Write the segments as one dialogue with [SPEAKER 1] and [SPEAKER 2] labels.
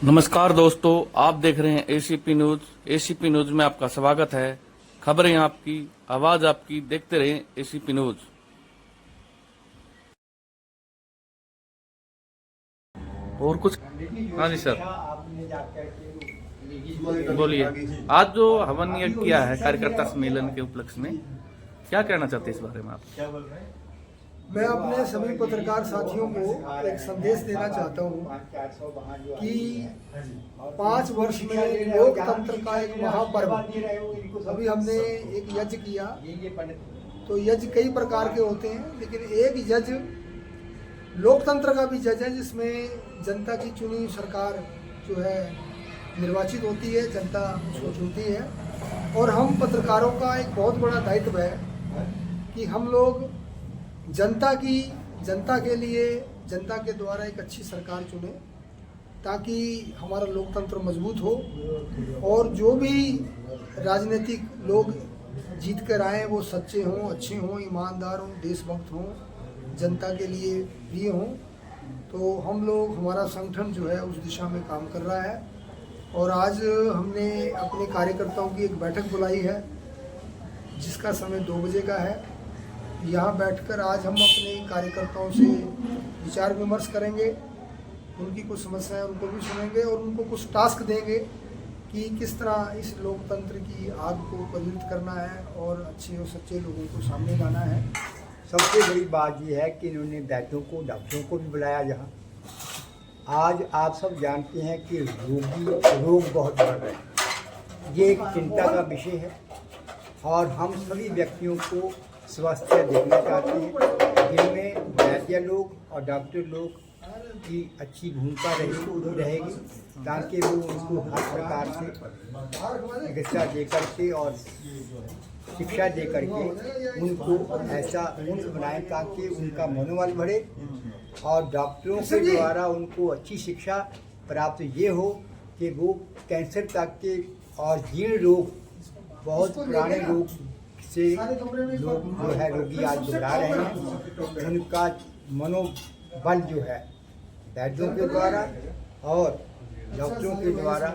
[SPEAKER 1] नमस्कार दोस्तों, आप देख रहे हैं एसीपी न्यूज। एसीपी न्यूज में आपका स्वागत है। खबरें आपकी, आवाज आपकी, देखते रहें एसीपी न्यूज। और कुछ? हाँ जी सर, बोलिए। आज जो हवन यज्ञ किया है कार्यकर्ता सम्मेलन के उपलक्ष्य में, क्या कहना चाहते हैं इस बारे में आप?
[SPEAKER 2] मैं अपने सभी पत्रकार साथियों को एक संदेश देना चाहता हूं कि 5 वर्ष में लोकतंत्र का एक महापर्व, अभी हमने एक यज्ञ किया। तो यज्ञ कई प्रकार के होते हैं, लेकिन एक यज्ञ लोकतंत्र का भी यज्ञ है, जिसमें जनता की चुनी हुई सरकार जो है निर्वाचित होती है, जनता उसको चुनती है। और हम पत्रकारों का एक बहुत बड़ा दायित्व है कि हम लोग जनता के लिए, जनता के द्वारा एक अच्छी सरकार चुने, ताकि हमारा लोकतंत्र मजबूत हो और जो भी राजनीतिक लोग जीत कर आए वो सच्चे हों, अच्छे हों, ईमानदार हों, देशभक्त हों, जनता के लिए प्रिय हों। तो हम लोग, हमारा संगठन जो है उस दिशा में काम कर रहा है। और आज हमने अपने कार्यकर्ताओं की एक बैठक बुलाई है, जिसका समय 2 बजे का है। यहाँ बैठकर आज हम अपने कार्यकर्ताओं से विचार विमर्श करेंगे, उनकी कुछ समस्याएं उनको भी सुनेंगे और उनको कुछ टास्क देंगे कि किस तरह इस लोकतंत्र की आग को प्रज्वलित करना है और अच्छे और सच्चे लोगों को सामने लाना है।
[SPEAKER 3] सबसे बड़ी बात यह है कि इन्होंने वैद्यों को, डॉक्टरों को भी बुलाया। जहाँ आज आप सब जानते हैं कि रोग बहुत बढ़ रहे हैं, ये एक चिंता का विषय है और हम सभी व्यक्तियों को स्वास्थ्य देखना चाहते हैं, जिनमें वैद्य लोग और डॉक्टर लोग की अच्छी भूमिका रहेगी, ताकि वो उनको हर प्रकार से चिकित्सा दे करके और शिक्षा दे करके उनको ऐसा उनको बनाएं ताकि उनका मनोबल बढ़े और डॉक्टरों के द्वारा उनको अच्छी शिक्षा प्राप्त ये हो कि वो कैंसर तक के और जीर्ण रोग, बहुत पुराने रोग से लोग जो है रोगी आज घबरा रहे हैं, उनका मनोबल जो है वैद्यों के द्वारा और डॉक्टरों के द्वारा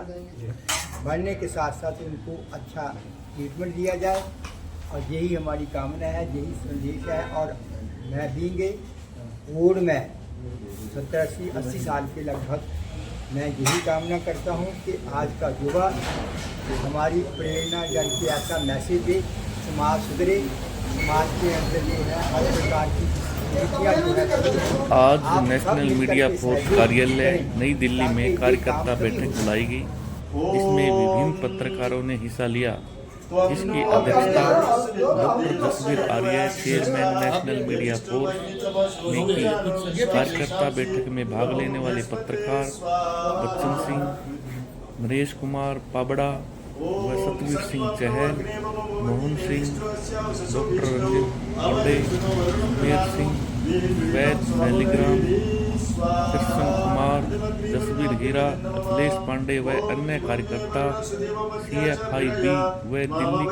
[SPEAKER 3] बढ़ने के साथ साथ उनको अच्छा ट्रीटमेंट दिया जाए। और यही हमारी कामना है, यही संदेश है। और मैं बींगे ओड में 70-80 साल के लगभग मैं यही कामना करता हूँ कि आज का युवा हमारी प्रेरणा जन के ऐसा मैसेज दे, समाज सुधरे, समाज के अंदर जो है हर प्रकार की
[SPEAKER 1] आज नेशनल मीडिया फोर्स कार्यालय नई दिल्ली में कार्यकर्ता बैठक बुलाई गई, जिसमें विभिन्न पत्रकारों ने हिस्सा लिया, जिसकी अध्यक्षता डॉक्टर जसवीर आर्य, चेयरमैन नेशनल मीडिया फोर्स ने की। कार्यकर्ता बैठक में भाग लेने वाले पत्रकार बच्चन सिंह, नरेश कुमार पाबड़ा व सतवीर सिंह चहल, मोहन सिंह, डॉक्टर रंजित पांडे, मेर सिंह, वैद शालिग्राम, कृष्ण कुमार, जसवीर हीरा, अखिलेश पांडे व अन्य कार्यकर्ता, CFIB व दिल्ली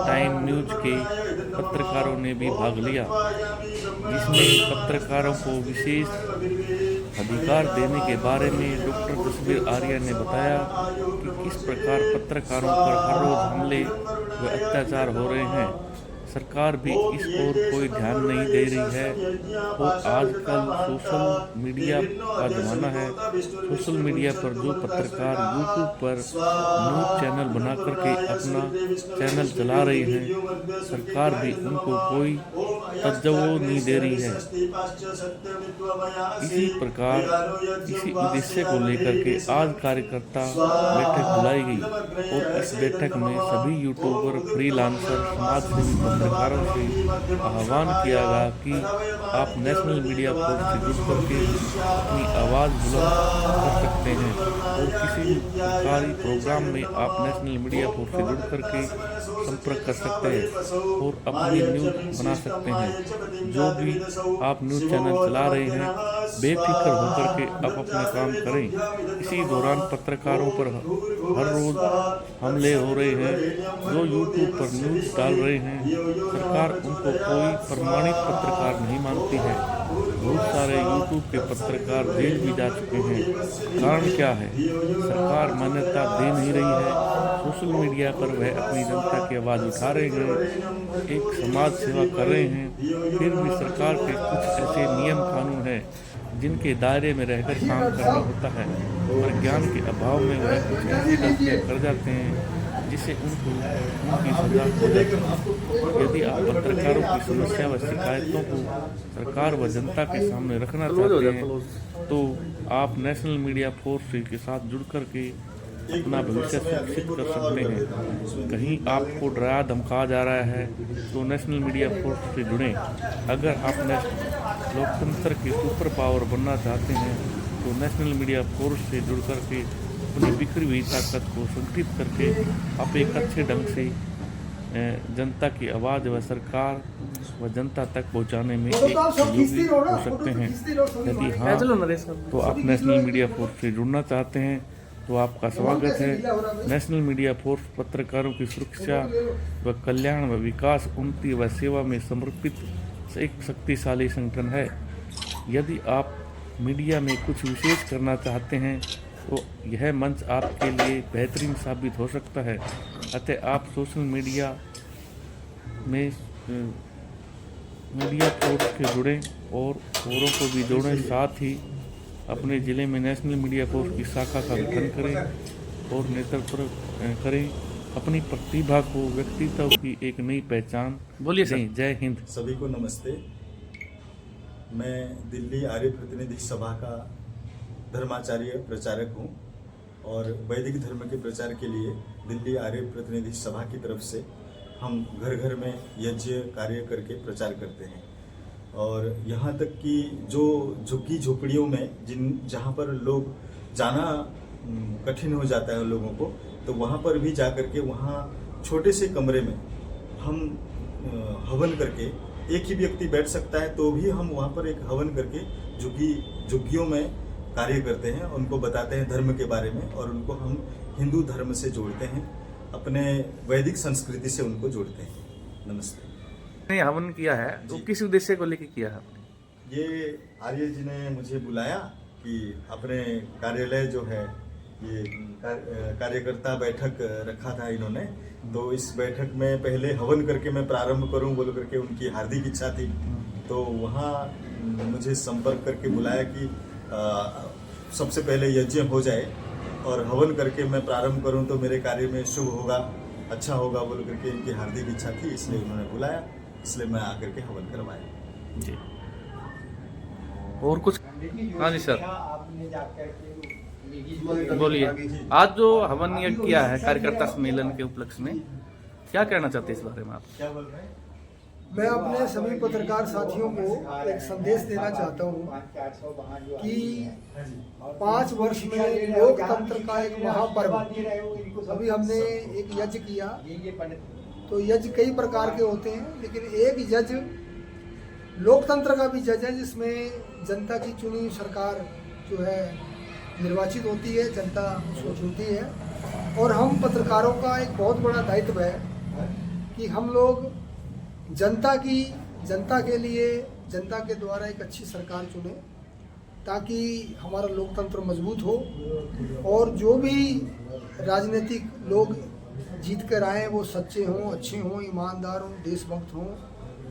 [SPEAKER 1] टाइम न्यूज के पत्रकारों ने भी भाग लिया, जिसमें पत्रकारों को विशेष अधिकार देने के बारे में डॉक्टर जसवीर आर्य ने बताया कि किस प्रकार पत्रकारों पर हर रोज हमले व अत्याचार हो रहे हैं। सरकार भी इस ओर कोई ध्यान नहीं दे रही है और आजकल सोशल मीडिया का ज़माना है। सोशल मीडिया पर जो पत्रकार यूट्यूब पर न्यूज़ चैनल बना करके अपना चैनल चला रहे हैं, सरकार भी उनको कोई तवज्जो नहीं दे रही है। इसी प्रकार इसी उद्देश्य को लेकर के आज कार्यकर्ता बैठक बुलाई गई और इस बैठक में सभी यूट्यूबर, फ्रीलांसर, समाजसेवी पत्रकारों से आह्वान किया गया कि आप नेशनल मीडिया फोर्स से जुड़ करके अपनी आवाज़ बुलंद कर सकते हैं और किसी सरकारी प्रोग्राम में आप नेशनल मीडिया फोर्स से जुड़ करके संपर्क कर सकते हैं और अपनी न्यूज़ बना सकते हैं। जो भी आप न्यूज़ चैनल चला रहे हैं, बेफिक्र होकर के आप अपना काम करें। इसी दौरान पत्रकारों पर हर रोज हमले हो रहे हैं। जो यूट्यूब पर न्यूज़ डाल रहे हैं, सरकार उनको कोई प्रमाणित पत्रकार नहीं मानती है। बहुत सारे यूट्यूब के पत्रकार जेल भी जा चुके हैं। कारण क्या है? सरकार मान्यता दे नहीं रही है। सोशल मीडिया पर वह अपनी जनता की आवाज़ उठा रहे हैं, एक समाज सेवा कर रहे हैं, फिर भी सरकार के कुछ ऐसे नियम कानून हैं जिनके दायरे में रहकर काम करना होता है, और ज्ञान के अभाव में वह कुछ ऐसी गलतियाँ कर जाते हैं जिससे उनकी सजा हो जाती है। यदि आप पत्रकारों की समस्या व शिकायतों को सरकार व जनता के सामने रखना चाहते हैं तो आप नेशनल मीडिया फोर्स के साथ जुड़ कर के अपना भविष्य सुरक्षित कर सकते हैं। कहीं आपको डराया धमकाया जा रहा है तो नेशनल मीडिया फोर्स से जुड़ें। अगर आप लोकतंत्र के सुपर पावर बनना चाहते हैं तो नेशनल मीडिया फोर्स से जुड़ कर के अपनी बिखरी हुई ताकत को संगठित करके आप एक अच्छे ढंग से जनता की आवाज़ व सरकार व जनता तक पहुंचाने में एक सहयोगी हो सकते हैं। यदि हाँ तो आप नेशनल मीडिया फोर्स से जुड़ना चाहते हैं तो आपका स्वागत है। नेशनल मीडिया फोर्स पत्रकारों की सुरक्षा व कल्याण व विकास, उन्नति व सेवा में समर्पित एक शक्तिशाली संगठन है। यदि आप मीडिया में कुछ विशेष करना चाहते हैं तो यह मंच आपके लिए बेहतरीन साबित हो सकता है। अतः आप सोशल मीडिया में मीडिया फोर्स के जुड़ें और औरों को भी जोड़ें। साथ ही अपने ज़िले में नेशनल मीडिया फोर्स की शाखा का गठन करें और नेतृत्व करें। अपनी प्रतिभा को, व्यक्तित्व की एक नई पहचान दें। जय हिंद।
[SPEAKER 4] सभी को नमस्ते। मैं दिल्ली आर्य प्रतिनिधि सभा का धर्माचार्य प्रचारक हूँ और वैदिक धर्म के प्रचार के लिए दिल्ली आर्य प्रतिनिधि सभा की तरफ से हम घर घर में यज्ञ कार्य करके प्रचार करते हैं। और यहाँ तक कि जो झुग्गी झोपड़ियों में जहाँ पर लोग जाना कठिन हो जाता है लोगों को, तो वहाँ पर भी जा कर के वहाँ छोटे से कमरे में हम हवन करके, एक ही व्यक्ति बैठ सकता है तो भी हम वहाँ पर एक हवन करके झुग्गियों में कार्य करते हैं, उनको बताते हैं धर्म के बारे में और उनको हम हिंदू धर्म से जोड़ते हैं, अपने वैदिक संस्कृति से उनको जोड़ते हैं। नमस्ते।
[SPEAKER 1] हवन किया है तो किस उद्देश्य को लेकर किया है?
[SPEAKER 4] ये आर्य जी ने मुझे बुलाया कि अपने कार्यालय जो है ये कार्यकर्ता बैठक रखा था इन्होंने, तो इस बैठक में पहले हवन करके मैं प्रारंभ करूं बोल करके उनकी हार्दिक इच्छा थी। तो वहाँ मुझे संपर्क करके बुलाया कि सबसे पहले यज्ञ हो जाए और हवन करके मैं प्रारंभ करूं तो मेरे कार्य में शुभ होगा, अच्छा होगा बोल करके इनकी हार्दिक इच्छा थी, इसलिए उन्होंने बुलाया, इसलिए मैं आकर के हवन करवाया।
[SPEAKER 1] जी। और कुछ? हाँ जी सर, बोलिए। आज जो हवन यज्ञ किया है कार्यकर्ता सम्मेलन के उपलक्ष्य में, क्या कहना चाहते हैं इस बारे में आप?
[SPEAKER 4] क्या बोल रहे हैं?
[SPEAKER 2] मैं अपने सभी पत्रकार साथियों को एक संदेश देना चाहता हूँ कि 5 वर्ष में लोकतंत्र का एक महापर्व, अभी हमने एक यज्ञ किया, तो यज्ञ कई प्रकार के होते हैं, लेकिन एक यज्ञ लोकतंत्र का भी यज्ञ है जिसमें जनता की चुनी सरकार जो है निर्वाचित होती है, जनता उसको चुनती है। और हम पत्रकारों का एक बहुत बड़ा दायित्व है कि हम लोग जनता के लिए, जनता के द्वारा एक अच्छी सरकार चुने ताकि हमारा लोकतंत्र मजबूत हो और जो भी राजनीतिक लोग जीत कर आए वो सच्चे हों, अच्छे हों, ईमानदार हों, देशभक्त हों,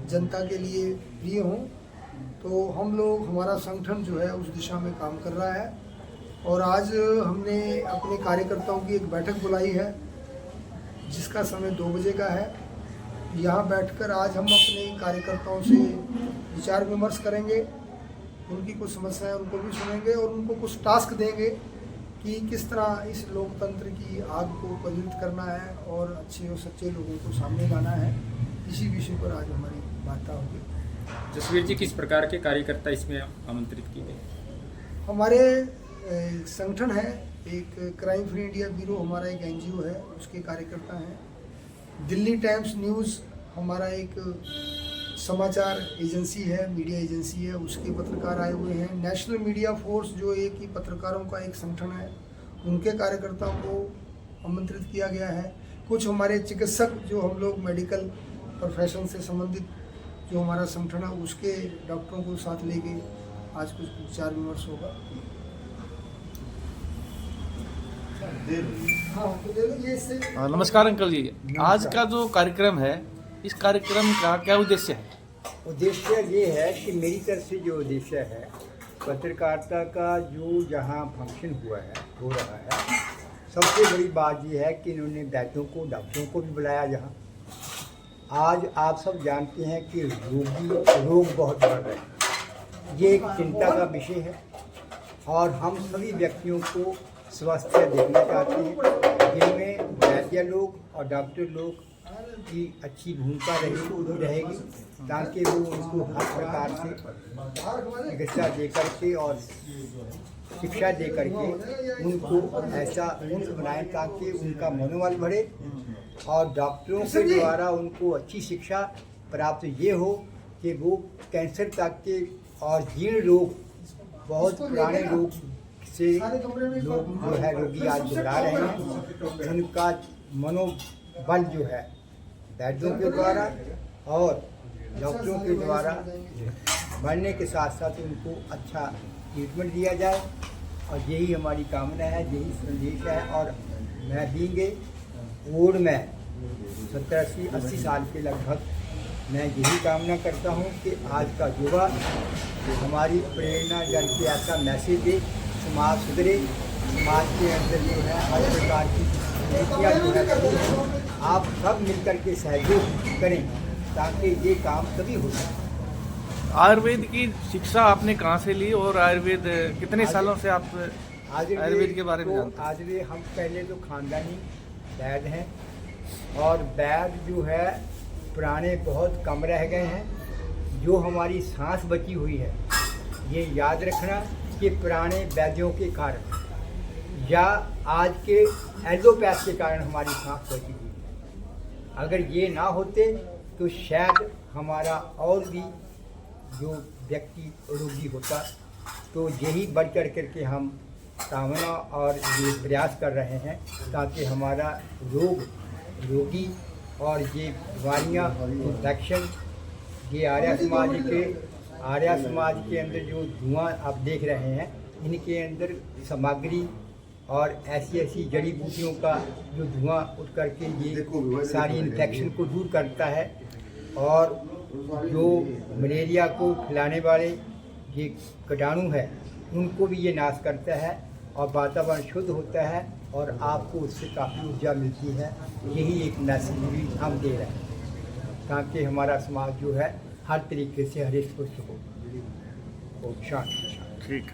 [SPEAKER 2] जनता के लिए प्रिय हों। तो हम लोग, हमारा संगठन जो है उस दिशा में काम कर रहा है। और आज हमने अपने कार्यकर्ताओं की एक बैठक बुलाई है जिसका समय 2 बजे का है। यहाँ बैठकर आज हम अपने कार्यकर्ताओं से विचार विमर्श करेंगे, उनकी कुछ समस्याएं उनको भी सुनेंगे और उनको कुछ टास्क देंगे कि किस तरह इस लोकतंत्र की आग को प्रज्वलित करना है और अच्छे और सच्चे लोगों को सामने लाना है। इसी विषय पर आज हमारी वार्ता होगी।
[SPEAKER 5] जसवीर जी, किस प्रकार के कार्यकर्ता इसमें आमंत्रित किए गए?
[SPEAKER 2] हमारे संगठन है, एक क्राइम फ्री इंडिया ब्यूरो हमारा एक NGO है, उसके कार्यकर्ता हैं। दिल्ली टाइम्स न्यूज़ हमारा एक समाचार एजेंसी है, मीडिया एजेंसी है, उसके पत्रकार आए हुए हैं। नेशनल मीडिया फोर्स जो एक ही पत्रकारों का एक संगठन है, उनके कार्यकर्ताओं को आमंत्रित किया गया है। कुछ हमारे चिकित्सक जो हम लोग मेडिकल प्रोफेशन से संबंधित जो हमारा संगठन है उसके डॉक्टरों को साथ लेके आज कुछ विचार विमर्श होगा। हाँ तो दे दो ये इससे।
[SPEAKER 6] नमस्कार अंकल जी, आज का जो कार्यक्रम है, इस कार्यक्रम का क्या उद्देश्य है?
[SPEAKER 3] उद्देश्य ये है कि मेरी तरफ से जो उद्देश्य है, पत्रकारिता का जो जहाँ फंक्शन हो रहा है, सबसे बड़ी बात ये है कि इन्होंने वैद्यों को, डॉक्टरों को भी बुलाया जहाँ। आज आप सब जानते हैं कि रोग बहुत बढ़ रहे हैं, ये एक चिंता का विषय है और हम सभी व्यक्तियों को स्वस्थ देखना चाहते हैं, जिनमें वैद्य लोग और डॉक्टर लोग की अच्छी भूमिका रहेगी ताकि वो उनको हर प्रकार से चिकित्सा दे करके और शिक्षा दे करके उनको ऐसा उन्नत बनाएं ताकि उनका मनोबल बढ़े और डॉक्टरों के द्वारा उनको अच्छी शिक्षा प्राप्त ये हो कि वो कैंसर तक के और जीर्ण रोग, बहुत पुराने रोग से लोग जो है रोगी आज घबरा रहे हैं, उनका मनोबल जो है वैद्यों के द्वारा और डॉक्टरों के द्वारा बढ़ने के साथ साथ उनको अच्छा ट्रीटमेंट दिया जाए और यही हमारी कामना है, यही संदेश है। और मैं बींगे ओड में 70-80 साल के लगभग मैं यही कामना करता हूँ कि आज का युवा हमारी प्रेरणा जन के ऐसा मैसेज दे, समाज सुधरे, समाज के अंदर जो है हर प्रकार की नीतियाँ जो है आप सब मिलकर के सहयोग करें ताकि ये काम तभी हो सके।
[SPEAKER 6] आयुर्वेद की शिक्षा आपने कहाँ से ली और आयुर्वेद कितने सालों से आप आयुर्वेद के बारे में जानते हैं?
[SPEAKER 3] आयुर्वेद हम पहले तो खानदानी वैद्य हैं और वैद्य जो है पुराने बहुत कम रह गए हैं। जो हमारी सांस बची हुई है, ये याद रखना कि पुराने वैद्यों के कारण या आज के एलोपैथ के कारण हमारी सांस बची हुई है। अगर ये ना होते तो शायद हमारा और भी जो व्यक्ति रोगी होता। तो यही बढ़ चढ़ करके हम कामना और ये प्रयास कर रहे हैं ताकि हमारा रोगी और ये बीमारियाँ, इन्फेक्शन, ये आर्य समाज के अंदर जो धुआं आप देख रहे हैं, इनके अंदर सामग्री और ऐसी जड़ी बूटियों का जो धुआं उठ करके ये सारी इन्फेक्शन को दूर करता है और जो मलेरिया को फैलाने वाले ये कीटाणु है उनको भी ये नाश करता है और वातावरण शुद्ध होता है और आपको उससे काफ़ी ऊर्जा मिलती है। यही एक मैसेज भी हम दे रहे हैं ताकि हमारा समाज जो है हर तरीके से हरिष्ट हो। शांति।
[SPEAKER 6] ठीक।